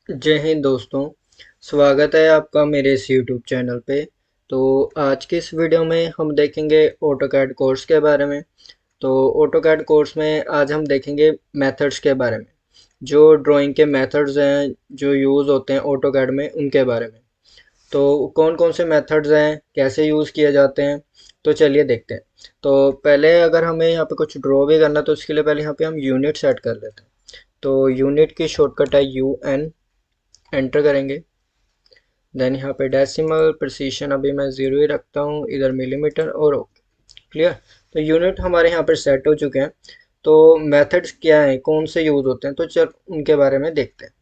जय हिंद दोस्तों। स्वागत है आपका मेरे इस यूट्यूब चैनल पे। तो आज की इस वीडियो में हम देखेंगे ऑटोकैड कोर्स के बारे में। तो ऑटोकैड कोर्स में आज हम देखेंगे मेथड्स के बारे में, जो ड्राइंग के मेथड्स हैं जो यूज़ होते हैं ऑटोकैड में, उनके बारे में। तो कौन कौन से मेथड्स हैं, कैसे यूज़ किए जाते हैं, तो चलिए देखते हैं। तो पहले अगर हमें यहाँ पे कुछ ड्रॉ भी करना है तो उसके लिए पहले यहाँ पे हम यूनिट सेट कर लेते हैं। तो यूनिट की शॉर्टकट है UN। एंटर करेंगे। देन यहाँ पे डेसिमल प्रिसीशन अभी मैं ज़ीरो ही रखता हूँ, इधर मिलीमीटर और ओके। क्लियर। तो यूनिट हमारे यहाँ पर सेट हो चुके हैं। तो मेथड्स क्या हैं, कौन से यूज़ होते हैं, तो चल उनके बारे में देखते हैं।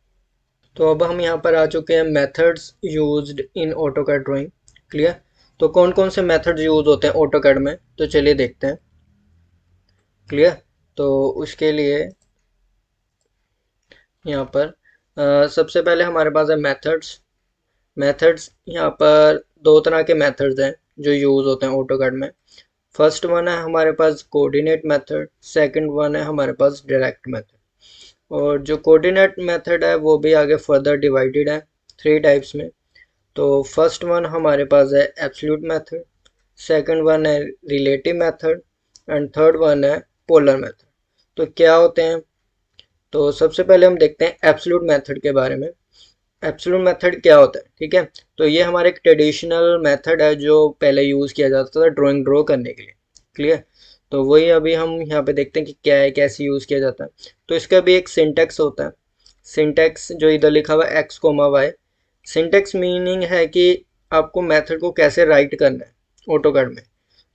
तो अब हम यहाँ पर आ चुके हैं methods used in AutoCAD drawing. Clear. तो कौन कौन से मेथड्स यूज होते हैं ऑटोकैड में, तो चलिए देखते हैं। क्लियर। तो उसके लिए यहाँ पर सबसे पहले हमारे पास है मेथड्स। मेथड्स यहाँ पर दो तरह के मेथड्स हैं जो यूज़ होते हैं ऑटोकैड में। फर्स्ट वन है हमारे पास कोऑर्डिनेट मेथड, सेकंड वन है हमारे पास डायरेक्ट मेथड। और जो कोऑर्डिनेट मेथड है वो भी आगे फर्दर डिवाइडेड है थ्री टाइप्स में। तो फर्स्ट वन हमारे पास है एब्सोल्यूट मेथड, सेकंड वन है relative method and third one है पोलर मेथड। तो क्या होते हैं, तो सबसे पहले हम देखते हैं एब्सोल्यूट मेथड के बारे में। एब्सोल्यूट मेथड क्या होता है, ठीक है। तो ये हमारे एक ट्रेडिशनल मेथड है जो पहले यूज़ किया जाता था ड्राइंग ड्रॉ करने के लिए। क्लियर। तो वही अभी हम यहाँ पे देखते हैं कि क्या है, कैसे यूज़ किया जाता है। तो इसका भी एक सिंटेक्स होता है। सिंटेक्स जो इधर लिखा हुआ है x, y। सिंटेक्स मीनिंग है कि आपको मेथड को कैसे राइट करना है ऑटोकैड में,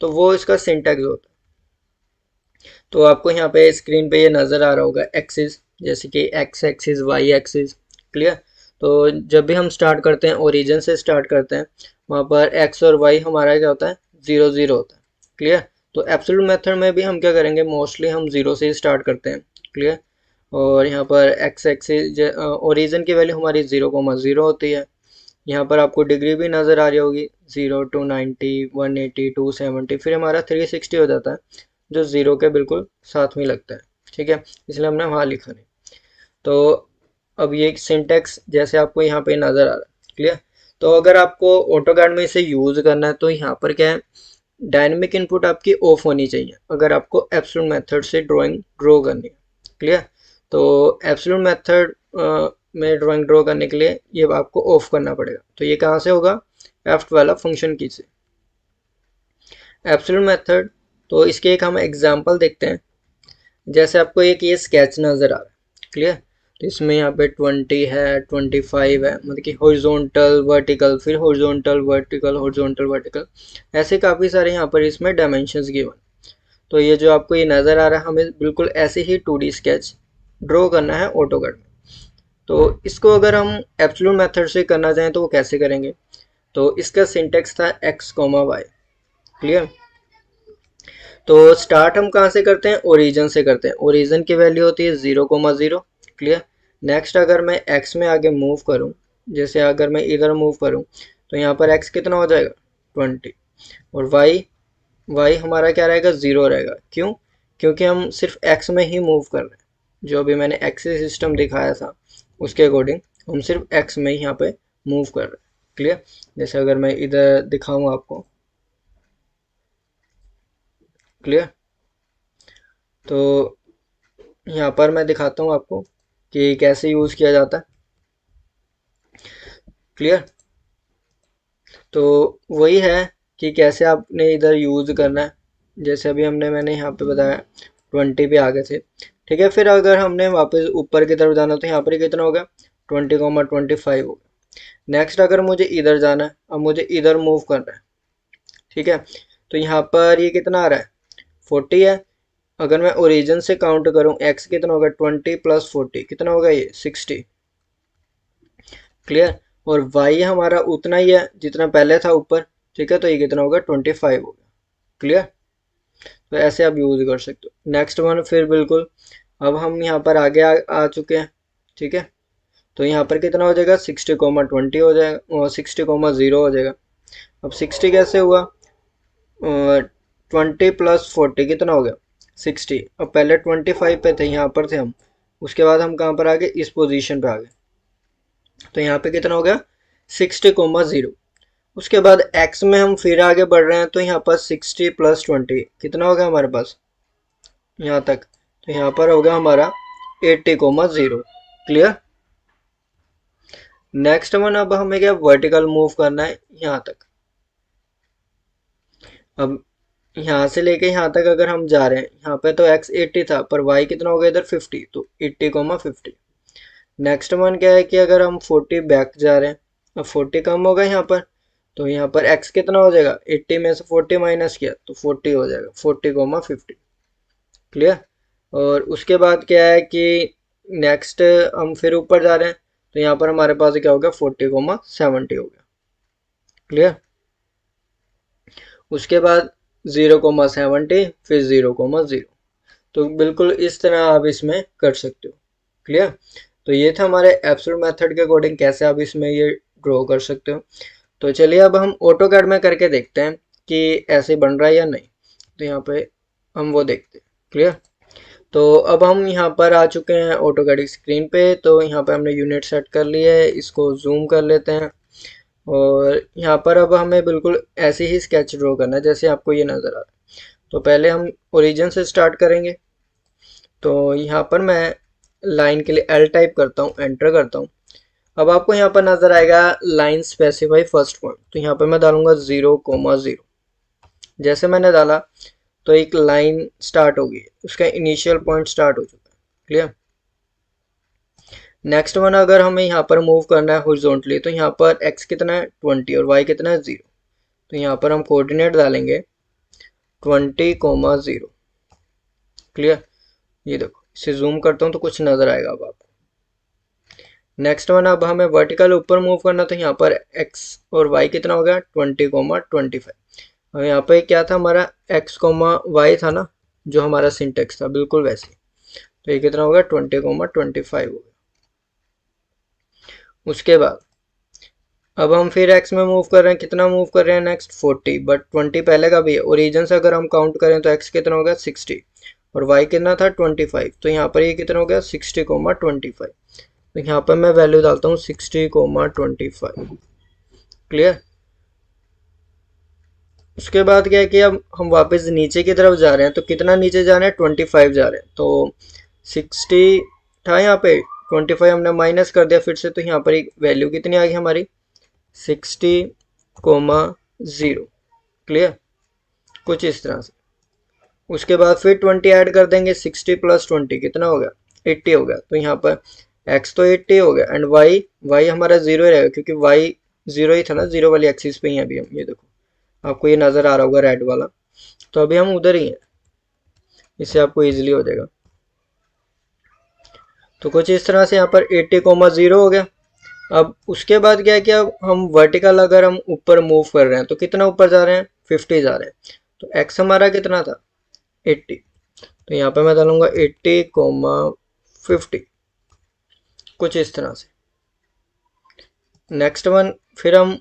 तो वो इसका सिंटेक्स होता है। तो आपको यहाँ पे स्क्रीन पे ये नज़र आ रहा होगा एक्सिस, जैसे कि x axis, y axis. Clear. तो जब भी हम स्टार्ट करते हैं ओरिजिन से स्टार्ट करते हैं, वहाँ पर एक्स और वाई हमारा क्या होता है, ज़ीरो ज़ीरो होता है। क्लियर। तो एब्सोल्यूट मेथड में भी हम क्या करेंगे, मोस्टली हम ज़ीरो से ही स्टार्ट करते हैं। क्लियर। और यहाँ पर एक्स एक्सिस ओरिजिन की वैल्यू हमारी 0,0 होती है। यहाँ पर आपको डिग्री भी नज़र आ रही होगी, 0 to 90, 180, 270, फिर हमारा 360 हो जाता है, जो ज़ीरो के बिल्कुल साथ में लगता है। ठीक है, इसलिए हमने वहाँ लिखा नहीं। तो अब ये सिंटेक्स जैसे आपको यहाँ पे नज़र आ रहा है। क्लियर। तो अगर आपको ऑटोकैड में इसे यूज़ करना है तो यहाँ पर क्या है, डायनेमिक इनपुट आपकी ऑफ होनी चाहिए अगर आपको एब्सोल्यूट मेथड से ड्राइंग ड्रॉ करनी है। क्लियर। तो एब्सोल्यूट मेथड में ड्राइंग ड्रॉ करने के लिए ये आपको ऑफ करना पड़ेगा। तो ये कहाँ से होगा, एफ वाला फंक्शन की से। एब्सोल्यूट मेथड, तो इसके एक हम एग्जांपल देखते हैं। जैसे आपको एक ये स्केच नज़र आ रहा है। क्लियर। तो इसमें यहाँ पे 20 है, 25 है, मतलब कि हॉरिजॉन्टल वर्टिकल, फिर हॉरिजॉन्टल वर्टिकल, हॉरिजॉन्टल वर्टिकल, ऐसे काफ़ी सारे यहाँ पर इसमें डायमेंशंस गिवन। तो ये जो आपको ये नज़र आ रहा है, हमें बिल्कुल ऐसे ही 2D स्केच ड्रॉ करना है ऑटोकैड में। तो इसको अगर हम एब्सोल्यूट मेथड से करना चाहें तो वो कैसे करेंगे, तो इसका सिंटेक्स था x, y। क्लियर। तो स्टार्ट हम कहाँ से करते हैं, ओरिजिन से करते हैं। ओरिजिन की वैल्यू होती है 0,0। क्लियर। नेक्स्ट अगर मैं x में आगे मूव करूँ, जैसे अगर मैं इधर मूव करूँ तो यहाँ पर x कितना हो जाएगा, 20। और y हमारा क्या रहेगा, 0 रहेगा। क्यों, क्योंकि हम सिर्फ x में ही मूव कर रहे हैं। जो अभी मैंने एक्सिस सिस्टम दिखाया था उसके अकॉर्डिंग हम सिर्फ x में ही यहाँ पे मूव कर रहे हैं। क्लियर। जैसे अगर मैं इधर दिखाऊँ आपको। क्लियर। तो यहाँ पर मैं दिखाता हूँ आपको कि कैसे यूज़ किया जाता है। क्लियर। तो वही है कि कैसे आपने इधर यूज़ करना है। जैसे अभी मैंने यहाँ पे बताया 20 पे आ गए थे। ठीक है, फिर अगर हमने वापस ऊपर की तरफ जाना तो यहाँ पर कितना होगा, 20,25 होगा। नेक्स्ट अगर मुझे इधर जाना है, अब मुझे इधर मूव करना है। ठीक है, तो यहाँ पर ये कितना आ रहा है, 40 है। अगर मैं ओरिजिन से काउंट करूँ, एक्स कितना होगा, 20 + 40 कितना होगा, ये 60। क्लियर। और वाई हमारा उतना ही है जितना पहले था ऊपर। ठीक है, तो ये कितना होगा, 25 होगा। क्लियर। तो ऐसे आप यूज़ कर सकते हो। नेक्स्ट वन फिर बिल्कुल, अब हम यहाँ पर आगे आ चुके हैं। ठीक है, तो यहाँ पर कितना हो जाएगा, 60,20 हो जाएगा, और 60,0 हो जाएगा। अब 60 कैसे हुआ, 20 + 40 कितना हो गया, 60। अब पहले 25 पे थे, यहाँ पर थे हम, उसके बाद हम कहाँ पर आ गए, इस पोजीशन पे आ गए। तो यहाँ पे कितना हो गया 60,0। उसके बाद x में हम फिर आगे बढ़ रहे हैं, तो यहाँ पर 60 + 20 कितना हो गया हमारे पास यहाँ तक, तो यहाँ पर होगा हमारा 80,0। क्लियर। नेक्स्ट वन, अब हमें क्या वर्टिकल मूव करना है यहाँ तक। अब यहाँ से लेके यहाँ तक अगर हम जा रहे हैं, यहाँ पे तो x 80 था पर y कितना हो गया इधर 50, तो 80,50। नेक्स्ट वन क्या है कि अगर हम 40 बैक जा रहे हैं, अब 40 कम होगा यहाँ पर, तो यहाँ पर x कितना हो जाएगा, 80 में से 40 माइनस किया तो 40 हो जाएगा, 40,50। क्लियर। और उसके बाद क्या है कि नेक्स्ट हम फिर ऊपर जा रहे हैं, तो यहाँ पर हमारे पास क्या हो गया 40,70 हो गया। क्लियर। उसके बाद 0,70 फिर 0,0, तो बिल्कुल इस तरह आप इसमें कर सकते हो। क्लियर। तो ये था हमारे एब्सोल्यूट मेथड के अकॉर्डिंग कैसे आप इसमें ये ड्रॉ कर सकते हो। तो चलिए अब हम ऑटोकैड में करके देखते हैं कि ऐसे बन रहा है या नहीं, तो यहाँ पे हम वो देखते हैं। क्लियर। तो अब हम यहाँ पर आ चुके हैं ऑटोकैड की स्क्रीन पे, तो यहाँ पे हमने यूनिट सेट कर लिया है, इसको जूम कर लेते हैं और यहाँ पर अब हमें बिल्कुल ऐसे ही स्केच ड्रॉ करना है जैसे आपको ये नज़र आ रहा है। तो पहले हम ओरिजिन से स्टार्ट करेंगे, तो यहाँ पर मैं लाइन के लिए एल टाइप करता हूँ, एंटर करता हूँ। अब आपको यहाँ पर नज़र आएगा लाइन स्पेसिफाई फर्स्ट पॉइंट, तो यहाँ पर मैं डालूंगा 0,0। जैसे मैंने डाला तो एक लाइन स्टार्ट होगी, उसका इनिशियल पॉइंट स्टार्ट हो चुका है। क्लियर। नेक्स्ट वन, अगर हमें यहाँ पर मूव करना है हॉरिजॉन्टली, तो यहाँ पर x कितना है 20 और y कितना है 0, तो यहाँ पर हम कोऑर्डिनेट डालेंगे 20,0। क्लियर। ये देखो, इसे जूम करता हूँ तो कुछ नजर आएगा अब आपको। नेक्स्ट वन, अब हमें वर्टिकल ऊपर मूव करना, तो यहाँ पर x और y कितना हो गया 20,25। और यहाँ पे क्या था हमारा x, y था ना, जो हमारा सिंटेक्स था बिल्कुल वैसे, तो ये कितना होगा 20,25 होगा। उसके बाद अब हम फिर x में मूव कर रहे हैं, कितना मूव कर रहे हैं नेक्स्ट 40, बट 20 पहले का भी है। ओरिजिन से अगर हम काउंट करें तो x कितना होगा 60 और y कितना था 25, तो यहाँ पर ये कितना हो गया 60,25। तो यहाँ पर मैं वैल्यू डालता हूँ 60,25। क्लियर। उसके बाद क्या है कि अब हम वापस नीचे की तरफ जा रहे हैं, तो कितना नीचे जा रहे हैं 25 जा रहे हैं, तो 60 था यहाँ पे, 25 हमने माइनस कर दिया फिर से, तो यहाँ पर एक वैल्यू कितनी आ गई हमारी 60,0। क्लियर। कुछ इस तरह से। उसके बाद फिर 20 ऐड कर देंगे, 60 + 20 कितना हो गया 80 हो गया, तो यहाँ पर x तो 80 हो गया एंड y हमारा 0 ही रहेगा क्योंकि y 0 ही था ना, 0 वाली एक्सिस पे ही अभी हम, ये देखो आपको ये नज़र आ रहा होगा रेड वाला, तो अभी हम उधर ही हैं, इससे आपको ईजिली हो जाएगा। तो कुछ इस तरह से यहाँ पर 80,0 हो गया। अब उसके बाद क्या है कि अब हम वर्टिकल अगर हम ऊपर मूव कर रहे हैं, तो कितना ऊपर जा रहे हैं 50 जा रहे हैं, तो x हमारा कितना था 80, तो यहाँ पे मैं डालूंगा 80,50, कुछ इस तरह से। नेक्स्ट वन, फिर हम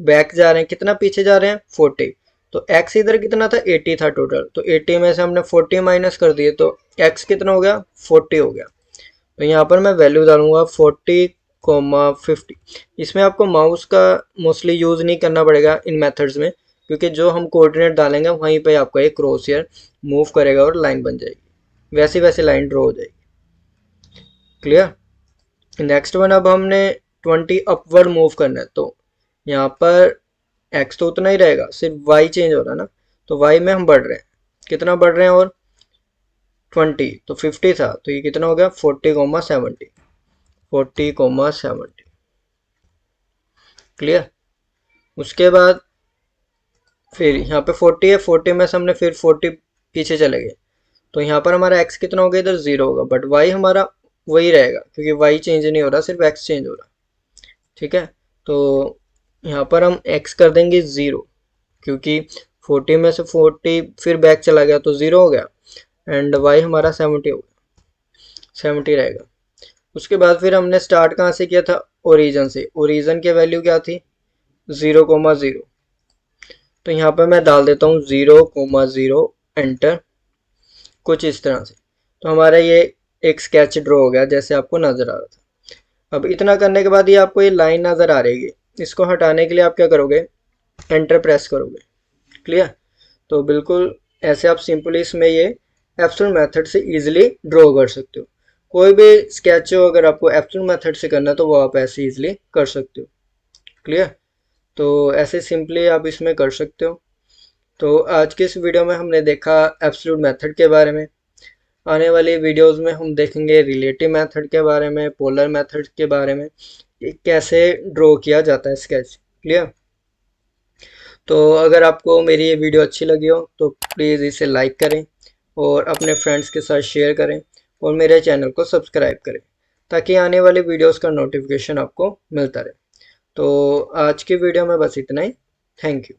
बैक जा रहे हैं, कितना पीछे जा रहे हैं 40, तो x इधर कितना था 80 था टोटल, तो 80 में से हमने 40 माइनस कर दिए, तो x कितना हो गया 40 हो गया। तो यहाँ पर मैं वैल्यू डालूंगा 40,50। इसमें आपको माउस का मोस्टली यूज़ नहीं करना पड़ेगा इन मेथड्स में, क्योंकि जो हम कोऑर्डिनेट डालेंगे वहीं पे आपका एक क्रॉस हेयर मूव करेगा और लाइन बन जाएगी, वैसे वैसे लाइन ड्रॉ हो जाएगी। क्लियर। नेक्स्ट वन, अब हमने 20 अपवर्ड मूव करना है, तो यहाँ पर x तो उतना ही रहेगा, सिर्फ y चेंज हो रहा है ना, तो y में हम बढ़ रहे हैं, कितना बढ़ रहे हैं और 20, तो 50 था, तो ये कितना हो गया 40,70, 40,70। क्लियर। उसके बाद फिर यहाँ पे 40 है, 40 में से हमने फिर 40 पीछे चले गए, तो यहाँ पर हमारा x कितना हो गया इधर 0 होगा, बट y हमारा वही रहेगा क्योंकि y चेंज नहीं हो रहा, सिर्फ x चेंज हो रहा। ठीक है। तो यहाँ पर हम x कर देंगे 0, क्योंकि 40 में से 40 फिर बैक चला गया तो 0 हो गया, एंड y हमारा 70 हो गया, 70 रहेगा। उसके बाद फिर हमने स्टार्ट कहाँ से किया था, ओरिजिन से। ओरिजिन की वैल्यू क्या थी 0,0, तो यहाँ पर मैं डाल देता हूँ 0,0 एंटर, कुछ इस तरह से। तो हमारा ये एक स्केच ड्रॉ हो गया जैसे आपको नजर आ रहा था। अब इतना करने के बाद ये आपको ये लाइन नज़र आ रही है, इसको हटाने के लिए आप क्या करोगे, एंटर प्रेस करोगे। क्लियर। तो बिल्कुल ऐसे आप सिंपली इसमें ये एब्सोल्यूट मेथड से इजीली ड्रॉ कर सकते हो। कोई भी स्केच हो अगर आपको एब्सोल्यूट मेथड से करना है तो वो आप ऐसे इजीली कर सकते हो। क्लियर। तो ऐसे सिंपली आप इसमें कर सकते हो। तो आज के इस वीडियो में हमने देखा एब्सोल्यूट मेथड के बारे में। आने वाली वीडियोस में हम देखेंगे रिलेटिव मेथड के बारे में, पोलर मेथड के बारे में, कैसे ड्रॉ किया जाता है स्केच। क्लियर। तो अगर आपको मेरी ये वीडियो अच्छी लगी हो तो प्लीज़ इसे लाइक करें और अपने फ्रेंड्स के साथ शेयर करें और मेरे चैनल को सब्सक्राइब करें ताकि आने वाली वीडियोस का नोटिफिकेशन आपको मिलता रहे। तो आज की वीडियो में बस इतना ही। Thank you.